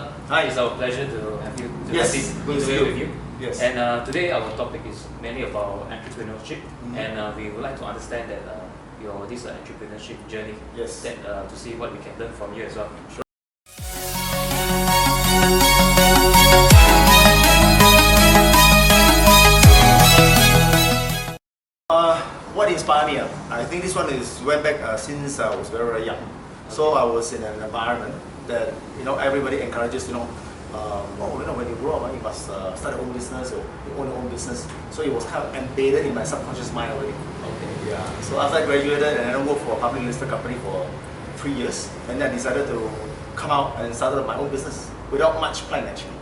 Tan. Hi. It's our pleasure to have you to Yes, have this good to see interview you. with you. Yes. And today our topic is mainly about entrepreneurship, and we would like to understand that your this entrepreneurship journey. Yes. That to see what we can learn from you as well. Sure. What inspired me? I think this one went back since I was very, very young. So I was in an environment that everybody encourages when you grow up you must start your own business or you own your own business. So it was kind of embedded in my subconscious mind already. Okay. Yeah. So after I graduated and I worked for a public listed company for 3 years, and then I decided to come out and started my own business without much plan actually.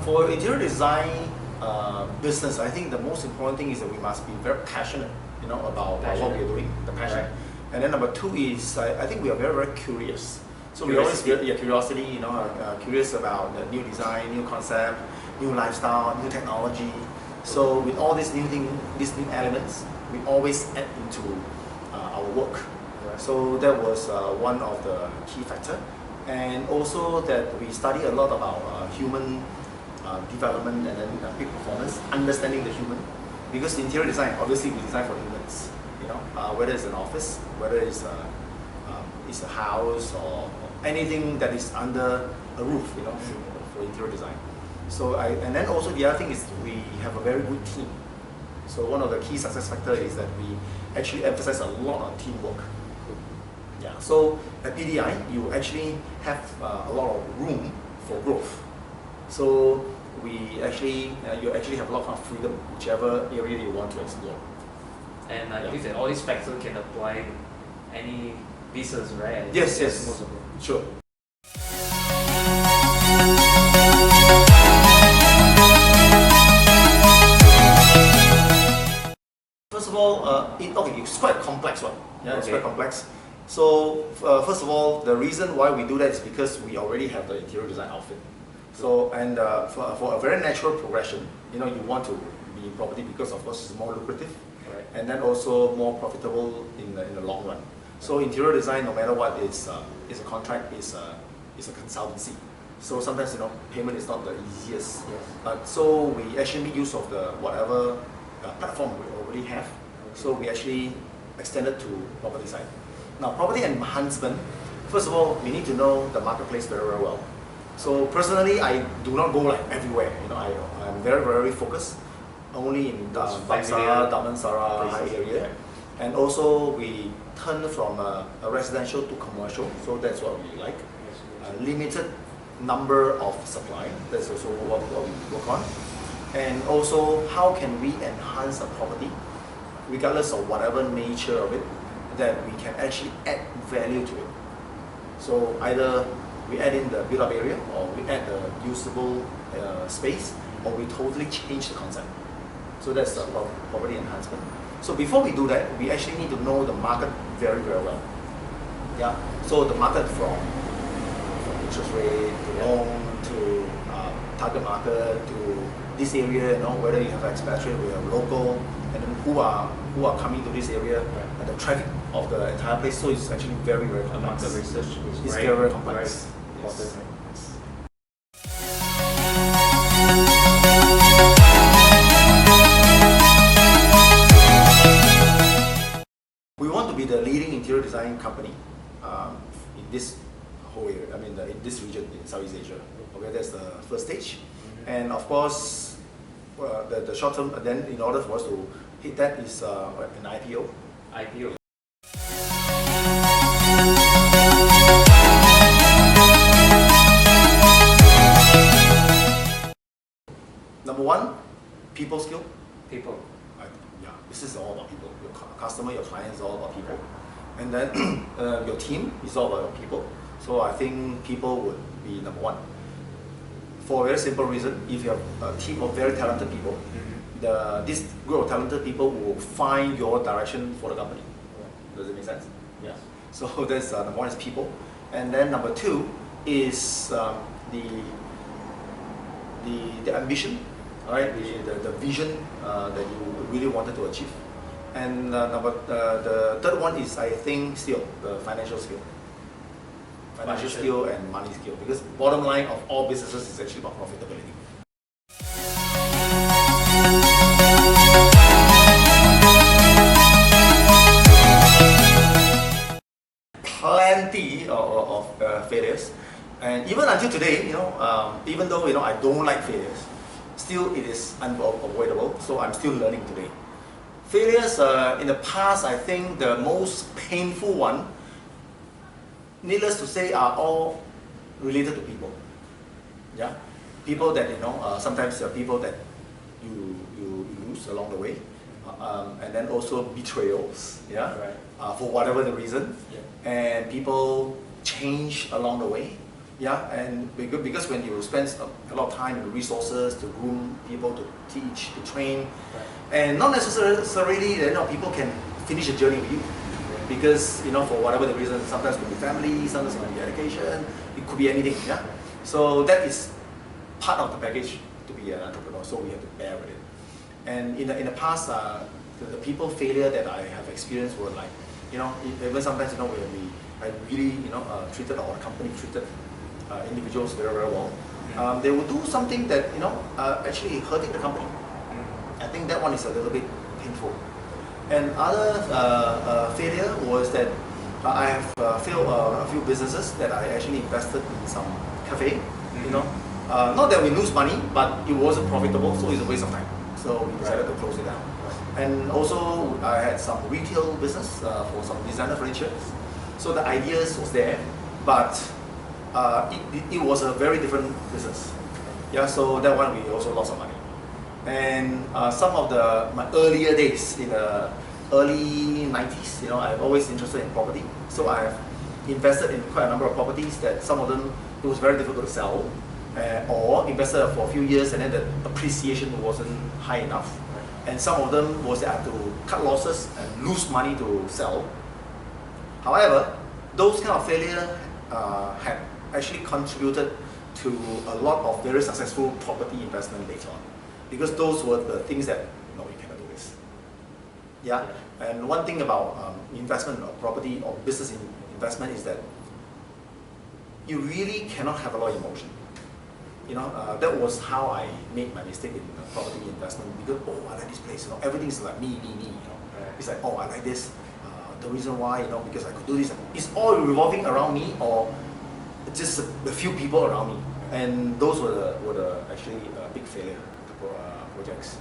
For interior design business, I think the most important thing is that we must be very passionate, about what we are doing, the passion. Right. And then number two is I think we are very, very curious. So we always get curiosity, curious about the new design, new concept, new lifestyle, new technology. So with all these new things, these new elements, we always add into our work. Right. So that was one of the key factors. And also that we study a lot about human development and then peak performance, understanding the human. Because interior design, obviously we design for humans, whether it's an office, whether it's a house or anything that is under a roof, for interior design. So and then also the other thing is we have a very good team. So one of the key success factors is that we actually emphasize a lot on teamwork. Yeah. So at PDI, you actually have a lot of room for growth. So you actually have a lot of freedom, whichever area you want to explore. And I believe that all these factors can apply to any business, right? Yes. Most of them. Sure. First of all, it's quite a complex one. Yeah, it's quite complex. So first of all, the reason why we do that is because we already have the interior design outfit. So and for a very natural progression, you want to be in property because of course it's more lucrative, right, and then also more profitable in the long run. So interior design, no matter what, is a contract, is a consultancy. So sometimes payment is not the easiest. Yes. But so we actually make use of the whatever platform we already have. So we actually extended to property side. Now, property enhancement, first of all, we need to know the marketplace very, very well. So personally, I do not go like everywhere. I'm very, very focused only in Bangsar, Damansara, high area. And also, we turn from a residential to commercial. So that's what we like. Limited number of supply. That's also what we work on. And also, how can we enhance a property, regardless of whatever nature of it, that we can actually add value to it. So either we add in the build-up area, or we add the usable space, or we totally change the concept. So that's the property enhancement. So before we do that, we actually need to know the market very, very well. Yeah. So the market from interest rate to loan to target market to this area, whether you have expatriate, we have local, and then who are coming to this area, and the traffic of the entire place. So it's actually very, very complex. Market research is very, very complex. Yes. We want to be the leading interior design company in this whole area. I mean, in this region in Southeast Asia. Okay, that's the first stage, and of course, the short term. Then, in order for us to hit that, is an IPO. IPO. Number one, people skill. People. This is all about people. Your customer, your client is all about people. And then your team is all about people. So I think people would be number one. For a very simple reason, if you have a team of very talented people, this group of talented people will find your direction for the company. Does it make sense? Yeah. So that's number one is people, and then number two is the ambition, all right, the vision that you really wanted to achieve, and the third one is, I think, still the financial skill. Financial skill and money skill, because bottom line of all businesses is actually about profitability. Plenty of failures, and even until today, even though I don't like failures, still it is unavoidable. So I'm still learning today. Failures in the past, I think the most painful one, needless to say, are all related to people. Yeah, people that sometimes people that you lose along the way, and then also betrayals. Yeah, right. For whatever the reason, and people change along the way. Yeah, and because when you spend a lot of time and resources to groom people, to teach, to train, and not necessarily people can finish a journey with you. Because for whatever the reason, sometimes it could be family, sometimes it could be education, it could be anything. Yeah, so that is part of the package to be an entrepreneur. So we have to bear with it. And in the past, the people failure that I have experienced were like, even sometimes where I really treated, or the company treated individuals very well. They would do something that actually hurting the company. I think that one is a little bit painful. And other failure was that I have failed a few businesses that I actually invested in some cafe. Not that we lose money, but it wasn't profitable, so it's a waste of time. So we decided to close it down. And also I had some retail business for some designer furniture. So the ideas was there, but it was a very different business. Yeah, so that one we also lost some money. And some of my earlier days in the early 90s, I'm always interested in property. So I've invested in quite a number of properties that some of them, it was very difficult to sell, or invested for a few years and then the appreciation wasn't high enough. And some of them was that I had to cut losses and lose money to sell. However, those kind of failure had actually contributed to a lot of very successful property investment later on. Because those were the things that, no, you cannot do this. Yeah, and one thing about investment or property or business investment is that you really cannot have a lot of emotion. That was how I made my mistake in property investment, because, I like this place, everything is like me. It's like, I like this, the reason why, because I could do this. It's all revolving around me, or just a few people around me. And those were the actually big failure projects.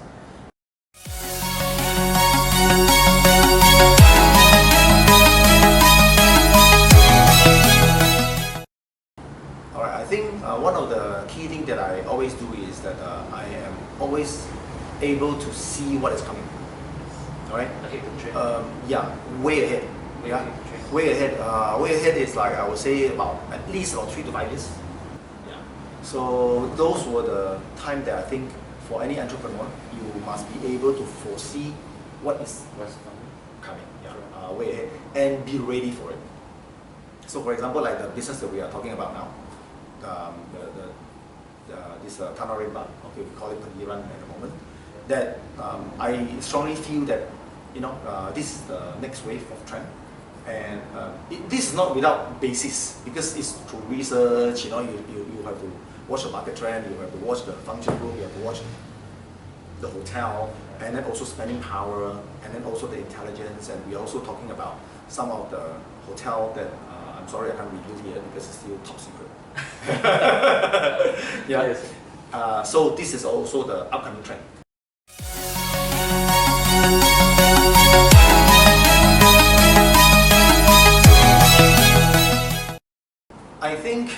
Alright, I think one of the key things that I always do is that I am always able to see what is coming. Alright? Yeah, way ahead. Yeah, way ahead. Way ahead is like, I would say about at least 3 to 5 years. Yeah. So those were the time that I think for any entrepreneur, you must be able to foresee what's coming. Yeah. Way ahead, and be ready for it. So for example, like the business that we are talking about now, this Tannery Bar, okay, we call it Pengiran at the moment, that I strongly feel that this is the next wave of trend. And this is not without basis, because it's through research. You have to watch the market trend, you have to watch the function room, you have to watch the hotel, and then also spending power, and then also the intelligence. And we're also talking about some of the hotel that I'm sorry I can't reveal here because it's still top secret. Yeah. Yes. So this is also the upcoming trend. I think,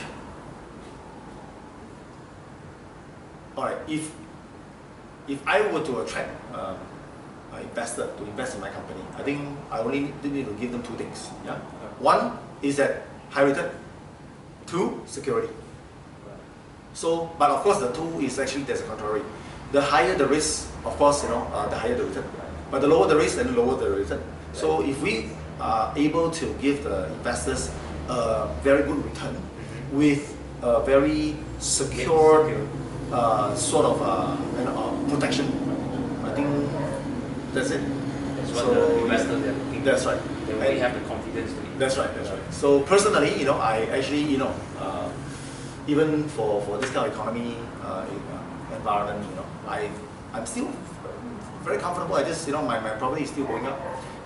alright, if I were to attract an investor to invest in my company, I think I only need to give them 2 things. Yeah? One is that high return. 2, security. So, but of course the 2 is actually there's a contrary. The higher the risk, of course, the higher the return. But the lower the risk, then the lower the return. So if we are able to give the investors a very good return with a very secure sort of protection. I think that's it. That's what the investors are looking for. That's right. They really have the confidence to invest. That's right. That's right. So personally, I actually, even for this kind of economy environment, I'm still very comfortable. I just, my property is still going up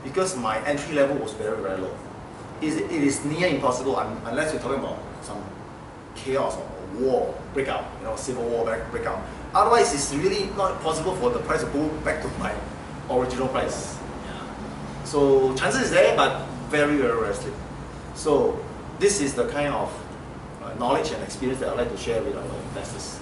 because my entry level was very, very low. It is near impossible unless you're talking about some chaos or war breakout, civil war breakout. Otherwise, it's really not possible for the price to go back to my original price. Yeah. So chances is there, but very, very, very slim. So this is the kind of knowledge and experience that I'd like to share with our investors.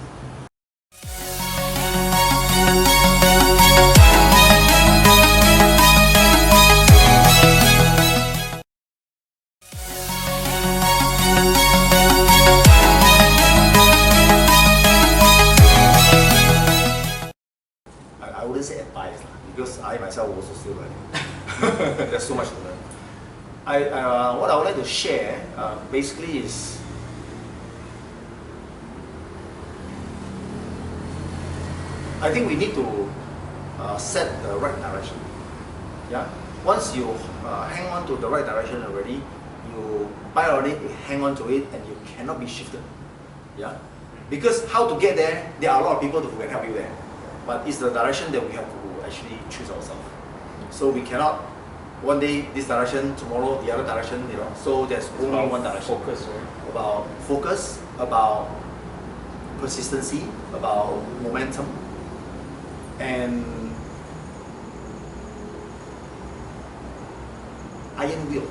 I wouldn't say advice because I myself also still learning. There's so much to learn. What I would like to share basically is I think we need to set the right direction. Yeah. Once you hang on to the right direction already, you buy on it, you hang on to it, and you cannot be shifted. Yeah. Because how to get there, there are a lot of people who can help you there. But it's the direction that we have to actually choose ourselves. So we cannot one day this direction, tomorrow the other direction, So there's only one direction. Focus, right? About focus, about persistency, about momentum, and iron will.